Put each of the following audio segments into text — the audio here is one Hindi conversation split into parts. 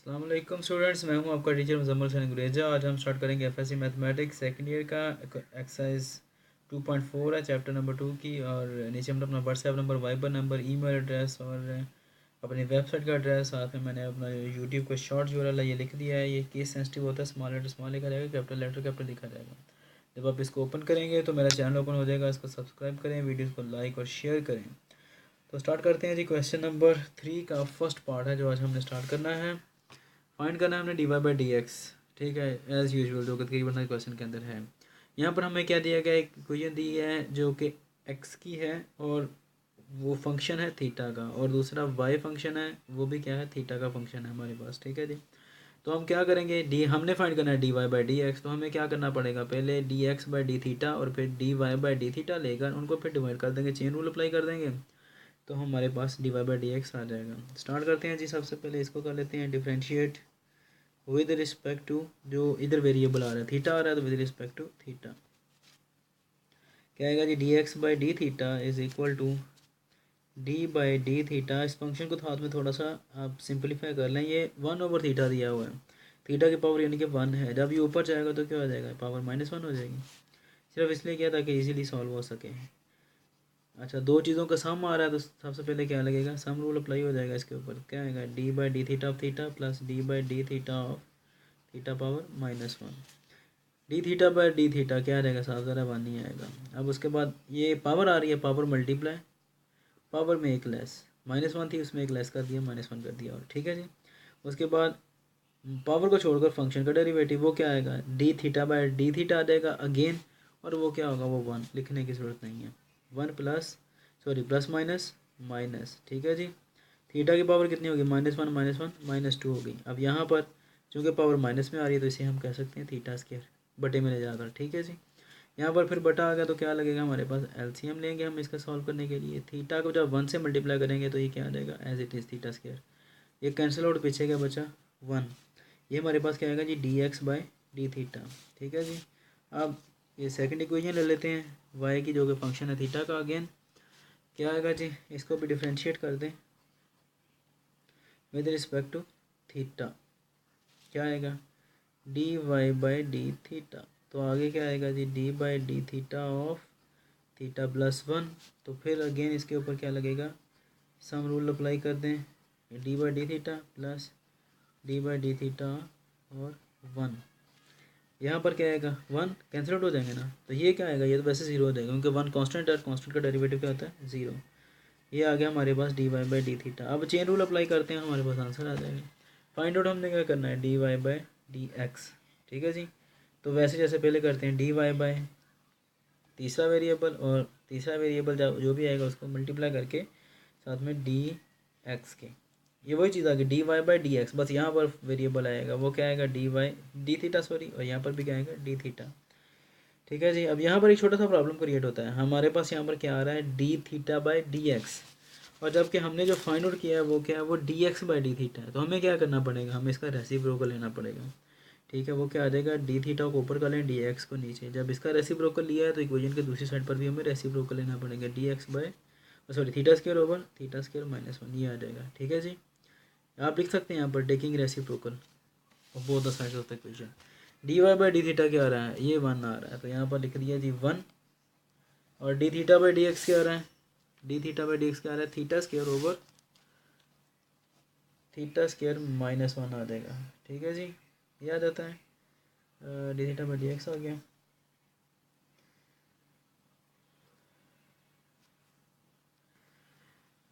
अस्सलाम वालेकुम स्टूडेंट्स, मैं हूं आपका टीचर मुजम्मल हसन गुरेजा। आज हम स्टार्ट करेंगे एफएससी मैथमेटिक्स सेकंड ईयर का एक्सरसाइज 2.4 है, चैप्टर नंबर 2 की। और नीचे हमने अपना WhatsApp number, Viber number, email address और अपनी वेबसाइट का एड्रेस, साथ में मैंने अपना यूट्यूब का शॉर्ट यूआरएल ये लिख दिया है। ये केस सेंसिटिव होता है, स्मॉल लेटर स्मॉल लिखा जाएगा, कैपिटल लेटर कैपिटल लिखा जाएगा। जब आप इसको ओपन करेंगे तो मेरा चैनल ओपन हो जाएगा। इसको सब्सक्राइब करें, वीडियोज़ को लाइक और शेयर करें। तो स्टार्ट करते हैं जी। क्वेश्चन नंबर 3 का फर्स्ट पार्ट है जो आज हमने स्टार्ट करना है। फाइंड करना है हमने D Y by D X. ठीक है, एज़ यूजुअल जो तकरीबन क्वेश्चन के अंदर है। यहाँ पर हमें क्या दिया गया है, एक इक्वेशन दी है जो कि एक्स की है और वो फंक्शन है थीटा का, और दूसरा वाई फंक्शन है, वो भी क्या है, थीटा का फंक्शन है हमारे पास। ठीक है जी। तो हम क्या करेंगे, डी हमने फाइंड करना है D Y by D X. तो हमें क्या करना पड़ेगा, पहले D X by D theta और फिर D Y by D theta लेकर उनको फिर डिवाइड कर देंगे, चेन रूल अप्लाई कर देंगे, तो हमारे पास D Y by D X आ जाएगा। स्टार्ट करते हैं जी। सबसे पहले इसको कर लेते हैं डिफ्रेंशिएट विद रिस्पेक्ट टू, जो इधर वेरिएबल आ रहा है थीटा आ रहा है, तो विद रिस्पेक्ट टू थीटा क्या आएगा जी, D X by D theta is equal to D by D theta. इस फंक्शन को हाथ में थोड़ा सा आप सिंपलीफाई कर लें। ये 1/, थीटा दिया हुआ है, थीटा की पावर यानी कि 1 है। जब ये ऊपर जाएगा तो क्या हो जाएगा, पावर -1 हो जाएगी। सिर्फ इसलिए किया था कि इजीली सॉल्व हो सके। अच्छा, दो चीज़ों का सम आ रहा है तो सबसे पहले क्या लगेगा, सम रूल अप्लाई हो जाएगा इसके ऊपर। क्या आएगा, D by D theta of theta plus D by D theta of theta power -1। D theta by D theta क्या रहेगा, साफ ज़रा 1 ही आएगा। अब उसके बाद ये पावर आ रही है, पावर मल्टीप्लाई, पावर में एक लेस, -1 थी उसमें एक लेस कर दिया, -1 कर दिया। और ठीक है जी। उसके बाद पावर को छोड़कर फंक्शन का डेरिवेटिव वो क्या आएगा, D theta by D theta आ जाएगा अगेन, और वो क्या होगा, वो 1, लिखने की ज़रूरत नहीं है। 1 plus sorry plus minus minus. ठीक है जी। थीटा की पावर कितनी होगी, -1 -2 होगी। अब यहाँ पर चूँकि पावर माइनस में आ रही है तो इसे हम कह सकते हैं थीटा स्क्वायर बटे में ले जाकर। ठीक है जी। यहाँ पर फिर बटा आ गया तो क्या लगेगा हमारे पास, एलसीएम लेंगे हम इसका सॉल्व करने के लिए। थीटा को जब 1 से मल्टीप्लाई करेंगे तो ये क्या आ जाएगा, as it is theta square. ये कैंसिल आउट, पीछे क्या बचा, 1। ये हमारे पास क्या आएगा जी, D X by D theta. ठीक है जी। अब ये सेकंड इक्वेशन ले लेते हैं, वाई की जो कि फंक्शन है थीटा का। अगेन क्या आएगा जी, इसको भी डिफ्रेंशिएट कर दें विद रिस्पेक्ट टू थीटा। क्या आएगा, D Y by D theta. तो आगे क्या आएगा जी, D by D theta of theta plus 1। तो फिर अगेन इसके ऊपर क्या लगेगा, सम रूल अप्लाई कर दें, D by D theta plus D by D theta और 1। यहाँ पर क्या आएगा, 1 कैंसिल आउट हो जाएंगे ना, तो ये क्या आएगा, ये तो वैसे 0 हो जाएगा क्योंकि 1 कांस्टेंट है, कांस्टेंट का डेरिवेटिव क्या होता है, 0। ये आ गया हमारे पास D Y by D theta. अब चेन रूल अप्लाई करते हैं, हमारे पास आंसर आ जाएगा। फाइंड आउट हमने क्या करना है, D Y by D X. ठीक है जी। तो वैसे जैसे पहले करते हैं, डी वाई बाई तीसरा वेरिएबल, और तीसरा वेरिएबल जो भी आएगा उसको मल्टीप्लाई करके साथ में डी एक्स के, ये वही चीज़ आ गई, D Y by D X. बस यहाँ पर वेरिएबल आएगा, वो क्या आएगा, D Y D theta sorry, और यहाँ पर भी क्या आएगा, डी थीटा। ठीक है जी। अब यहाँ पर एक छोटा सा प्रॉब्लम क्रिएट होता है, हमारे पास यहाँ पर क्या आ रहा है, D theta by D x, और जबकि हमने जो फाइंड आउट किया है वो क्या है, वो D X by D theta है। तो हमें क्या करना पड़ेगा, हमें इसका रेसिप्रोकल लेना पड़ेगा। ठीक है, वो क्या आ जाएगा, डी थीटा को ऊपर कर लें, डी एक्स को नीचे। जब इसका रेसिप्रोकल लिया है तो इक्वेशन के दूसरी साइड पर भी हमें रेसिप्रोकल लेना पड़ेगा, D X by sorry theta square over theta square -1, ये आ जाएगा। ठीक है जी। आप लिख सकते हैं यहाँ पर टेकिंग रेसिप्रोकल और both the sides of the equation. D Y by D theta क्या आ रहा है, ये 1 आ रहा है, तो यहाँ पर लिख दिया जी 1। और D theta by D X क्या आ रहा है, D theta by D X क्या आ रहा है, theta square over theta square -1 आ जाएगा। ठीक है जी, ये आ जाता है, D theta by D X आ गया।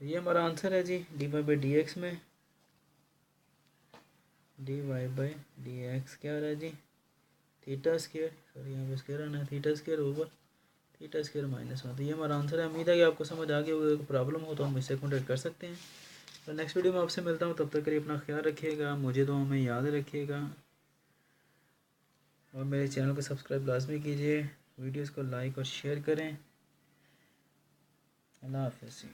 ये हमारा आंसर है जी, D Y by D X में D Y by D X क्या आ रहा है जी, थीटा स्क्वायर सॉरी यहाँ पे स्क्वायर आना है, theta square over theta square -1। तो ये हमारा आंसर है। उम्मीद है कि आपको समझ आ गई होगी। प्रॉब्लम हो तो हम इससे कॉन्टेक्ट कर सकते हैं। तो नेक्स्ट वीडियो में आपसे मिलता हूँ, तब तक के लिए अपना ख्याल रखिएगा, मुझे तो हमें याद रखिएगा, और मेरे चैनल को सब्सक्राइब लाजमी कीजिए, वीडियोज़ को लाइक और शेयर करें। अल्लाह हाफ़िज़।